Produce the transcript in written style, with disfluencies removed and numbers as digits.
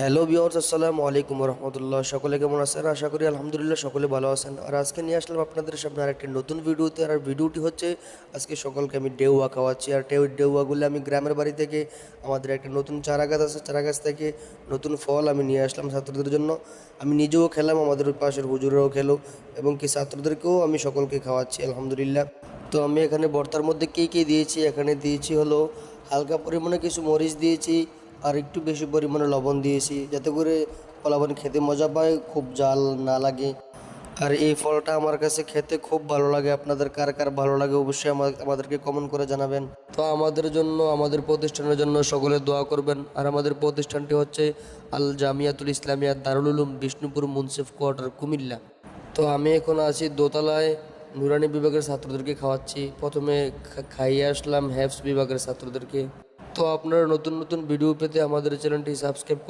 Hello viewers, আসসালামু আলাইকুম রহমতুল্লাহ। সকলে কেমন আছেন? আশা করি আলহামদুলিল্লাহ সকলে ভালো আছেন। আর আজকে নিয়ে আসলাম আপনাদের সামনে আরেকটি নতুন ভিডিওতে। আর ভিডিওটি হচ্ছে আজকে সকলকে আমি ডেউয়া খাওয়াচ্ছি। আর ডেউয়াগুলো আমি গ্রামের বাড়ি থেকে আমাদের একটা নতুন চারা গাছ আছে, চারা গাছ থেকে নতুন ফল আমি নিয়ে আসলাম ছাত্রদের জন্য। আমি নিজেও খেলাম, আমাদের পাশের হুজুরাও খেলো এবং কি ছাত্রদেরকেও আমি সকলকে খাওয়াচ্ছি আলহামদুলিল্লাহ। তো আমি এখানে ভর্তার মধ্যে কী দিয়েছি, এখানে দিয়েছি হলো হালকা পরিমাণে কিছু মরিচ দিয়েছি, আর একটু বেশি পরিমাণে লবণ দিয়েছি যাতে করে পোলাপান খেতে মজা পায়, খুব জাল না লাগে। আর এই ফলটা আমার কাছে খেতে খুব ভালো লাগে। আপনাদের কার কার ভালো লাগে অবশ্যই আমাদেরকে কমেন্ট করে জানাবেন। তো আমাদের জন্য, আমাদের প্রতিষ্ঠানের জন্য সকলে দোয়া করবেন। আর আমাদের প্রতিষ্ঠানটি হচ্ছে আল জামিয়াতুল ইসলামিয়া দারুল উলুম, বিষ্ণুপুর মুন্সিফ কোয়ার্টার, কুমিল্লা। তো আমি এখন আছি দোতলায়, নুরানি বিভাগের ছাত্রদেরকে খাওয়াচ্ছি। প্রথমে খাইয়ে আসলাম হ্যাফস বিভাগের ছাত্রদেরকে। তো আপনারা নতুন নতুন ভিডিও পেতে আমাদের চ্যানেলটি সাবস্ক্রাইব করে